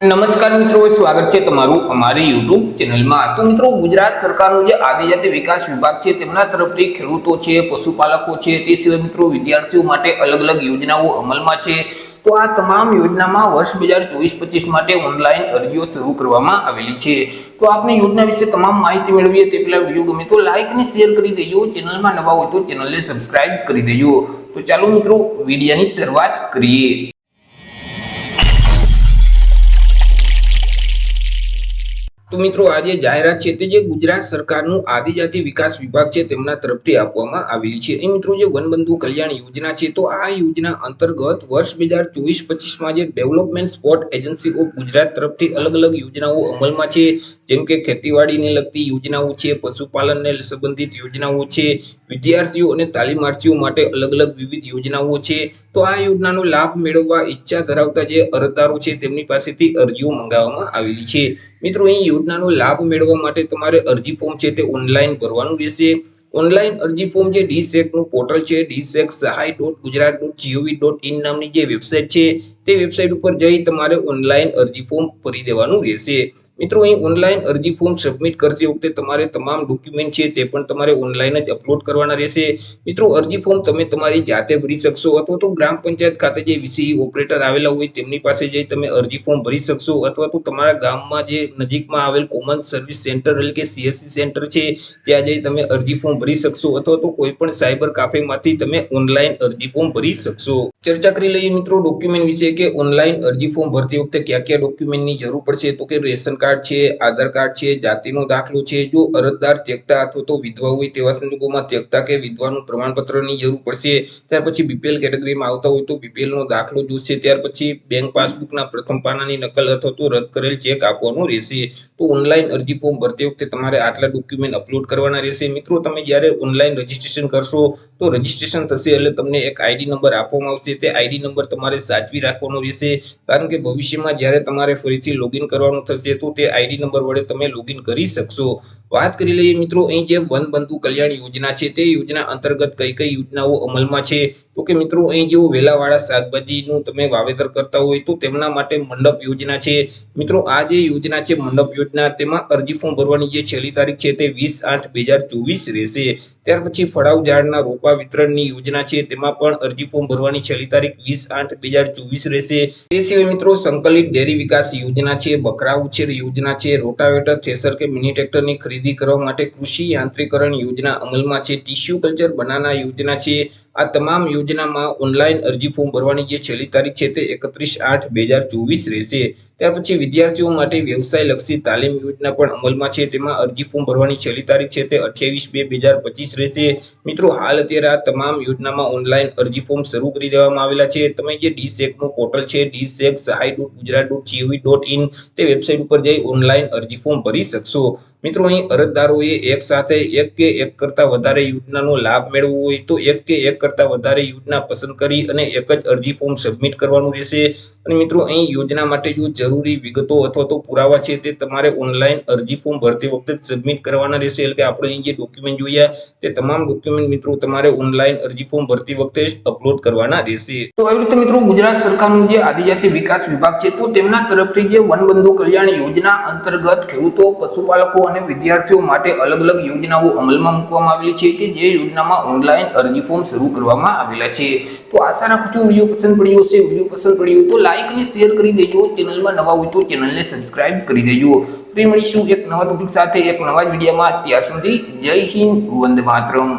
નમસ્કાર મિત્રો, સ્વાગત છે તમારું અમારી YouTube ચેનલમાં। તો મિત્રો, ગુજરાત સરકારનું જે આદિજાતિ વિકાસ વિભાગ છે તેમના તરફથી ખેડૂતો છે, પશુપાલકો છે, તે સિવાય મિત્રો વિદ્યાર્થીઓ માટે અલગ અલગ યોજનાઓ અમલમાં છે। તો આ તમામ યોજનામાં વર્ષ 2024-25 માટે ઓનલાઈન અરજીઓ શરૂ કરવામાં આવેલી છે। તો આપને યોજના વિશે તમામ માહિતી મેળવીએ તે પહેલા વિડીયો ગમે તો લાઈક અને શેર કરી દેજો, ચેનલમાં નવા હોય તો ચેનલને સબસ્ક્રાઇબ કરી દેજો। તો ચાલો મિત્રો, વિડીયોની શરૂઆત કરીએ। તો મિત્રો, આજે જાહેરાત છે તે જે ગુજરાત સરકારનું આદિજાતિ વિકાસ વિભાગ છે તેમના તરફથી આપવામાં આવેલી છે। એ મિત્રો, જે વનબંધુ કલ્યાણ યોજના છે, તો આ યોજના અંતર્ગત વર્ષ 2024-25 માં જે development support agency of Gujarat તરફથી અલગ અલગ યોજનાઓ અમલમાં છે, જેમ કે ખેતીવાડીને લગતી યોજનાઓ છે, પશુપાલનને સંબંધિત યોજનાઓ છે, વિદ્યાર્થીઓ અને તાલીમાર્થીઓ માટે અલગ અલગ વિવિધ યોજનાઓ છે। તો આ યોજનાનો લાભ મેળવવા ઈચ્છા ધરાવતા જે અરજદારો છે તેમની પાસેથી અરજીઓ મંગાવવામાં આવેલી છે। મિત્રો, અહીં યોજનાનો લાભ મેળવવા માટે તમારે અરજી ફોર્મ છે તે ઓનલાઈન ભરવાનું રહેશે। ઓનલાઈન અરજી ફોર્મ જે ડીસેક નું પોર્ટલ છે, dsec.sahay.gujarat.gov.in નામની જે વેબસાઇટ છે તે વેબસાઇટ ઉપર જઈ તમારે ઓનલાઈન અરજી ફોર્મ ભરી દેવાનું રહેશે। મિત્રો, અહીં ઓનલાઈન અરજી ફોર્મ સબમિટ કરતી વખતે તમારે તમામ ડોક્યુમેન્ટ છે તે પણ તમારે ઓનલાઈન જ અપલોડ કરવાના રહેશે। મિત્રો, અરજી ફોર્મ તમે તમારી જાતે ભરી શકશો અથવા તો ગ્રામ પંચાયત ખાતે જે વીસીઈ ઓપરેટર આવેલા હોય તેમની પાસે જઈ તમે અરજી ફોર્મ ભરી શકશો, અથવા તો તમારા ગામમાં જે નજીકમાં આવેલ કોમન સર્વિસ સેન્ટર એટલે કે સીએસસી સેન્ટર છે ત્યાં જઈ તમે અરજી ફોર્મ ભરી શકશો, અથવા તો કોઈ પણ સાયબર કાફેમાંથી તમે ઓનલાઈન અરજી ફોર્મ ભરી શકશો। ચર્ચા કરી લઈએ મિત્રો ડોક્યુમેન્ટ વિશે કે ઓનલાઈન અરજી ફોર્મ ભરતી વખતે કયા કયા ડોક્યુમેન્ટની જરૂર પડશે। તો કે રેશન કાર્ડ છે, આધાર કાર્ડ છે, જાતિનો દાખલો છે, જો અરજદાર ત્યક્તા અથવા તો વિધવા હોય તેવા સંજોગોમાં ત્યક્તા કે વિધવાનું પ્રમાણપત્રની જરૂર પડશે। ત્યાર પછી બીપીએલ કેટેગરીમાં આવતા હોય તો બીપીએલ નો દાખલો જોશે। ત્યાર પછી બેંક પાસબુકના પ્રથમ પાનાની નકલ અથવા તો રદ કરેલ ચેક આપવાનું રહેશે। તો ઓનલાઈન અરજી ફોર્મ ભરતી વખતે તમારે આટલા ડોક્યુમેન્ટ અપલોડ કરવાના રહેશે। મિત્રો, તમે જ્યારે ઓનલાઈન રજીસ્ટ્રેશન કરશો તો રજીસ્ટ્રેશન થશે એટલે તમને એક આઈડી નંબર આપવામાં આવશે, તે આઈડી નંબર તમારે સાચવી રાખવાનો રહેશે, કારણ કે ભવિષ્યમાં જ્યારે તમારે ફરીથી લોગિન કરવાનું થશે તો તે આઈડી નંબર વડે તમે લોગિન કરી શકશો। વાત કરી લઈએ મિત્રો, અહીં જે વનબંધુ કલ્યાણ યોજના છે તે યોજના અંતર્ગત કઈ કઈ યોજનાઓ અમલમાં છે। તો કે મિત્રો, અહીં જેઓ વેલાવાળા શાકભાજીનું તમે વાવેતર કરતા હોય તો તેમના માટે મંડપ યોજના છે। મિત્રો, આ જે યોજના છે મંડપ યોજના, તેમાં અરજી ફોર્મ ભરવાની જે છેલ્લી તારીખ છે તે 20/8/2024 રહેશે। ત્યાર પછી ફળાવ ઝાડના રોપા વિતરણની યોજના છે, તેમાં પણ અરજી ફોર્મ ભરવાની છેલ્લી તારીખ 20/8/2024 રહેશે। તે સિવાય મિત્રો, સંકલિત ડેરી વિકાસ યોજના છે, બકરા ઉછેર યોજના છે, રોટાવેટર, થ્રેસર કે મિની ટ્રેક્ટરની ખરીદી કરવા માટે કૃષિ યાંત્રિકરણ યોજના અમલમાં છે, ટિશ્યુ કલ્ચર બનાના યોજના છે। આ તમામ યોજનામાં ઓનલાઈન અરજી ફોર્મ ભરવાની જે છેલ્લી તારીખ છે તે 31/8/2024 રહેશે। ત્યાર પછી વિદ્યાર્થીઓ માટે વ્યવસાય લક્ષી તાલીમ યોજના પણ અમલમાં છે, તેમાં અરજી ફોર્મ ભરવાની છેલ્લી તારીખ છે તે 28/2/2025 રહેશે। મિત્રો, હાલ અત્યારે આ તમામ યોજનામાં ઓનલાઈન અરજી ફોર્મ શરૂ કરી દેવામાં આવેલા છે। તમે જે ડીસેક નું પોર્ટલ છે, dsec.sahay.gujarat.gov.in તે વેબસાઇટ ઉપર જઈ ઓનલાઈન અરજી ફોર્મ ભરી શકશો। મિત્રો, અહીં અરજદારોએ એક સાથે એક કે એક કરતા વધારે યોજનાનો લાભ મેળવવો હોય તો એક કે એક કરતા વધારે યોજના પસંદ કરી અને એક જ અરજી ફોર્મ સબમિટ કરવાનું રહેશે। અને મિત્રો, અહીં યોજના માટે જો જરૂરી વિગતો અથવા તો પુરાવા છે તે તમારે ઓનલાઈન અરજી ફોર્મ ભરતી વખતે સબમિટ કરવાના રહેશે। એટલે કે આપણે અહીં જે ડોક્યુમેન્ટ જોયા તે તમામ ડોક્યુમેન્ટ મિત્રો તમારે ઓનલાઈન અરજી ફોર્મ ભરતી વખતે અપલોડ કરવાના રહેશે। તો આવી રીતે મિત્રો, ગુજરાત સરકારનું જે આદિજાતિ વિકાસ વિભાગ છે તો તેમના તરફથી જે વનબંધુ કલ્યાણ યોજના અંતર્ગત ખેડૂતો, પશુપાલકો અને વિદ્યાર્થીઓ માટે અલગ અલગ યોજનાઓ અમલમાં મૂકવામાં આવેલી છે કે જે યોજનામાં ઓનલાઈન અરજી ફોર્મ શરૂ કરવામાં આવેલા છે। તો આશા રાખું છું વિડીયો પસંદ પડ્યો હશે। વિડીયો પસંદ પડ્યો તો લાઈક અને શેર કરી દેજો, ચેનલમાં નવા હોય તો ચેનલને સબસ્ક્રાઇબ કરી દેજો। ફરી મળીશું એક નવા ટોપિક સાથે એક નવા વિડીયોમાં। ત્યાર સુધી જય હિન્દ, વંદે માતરમ।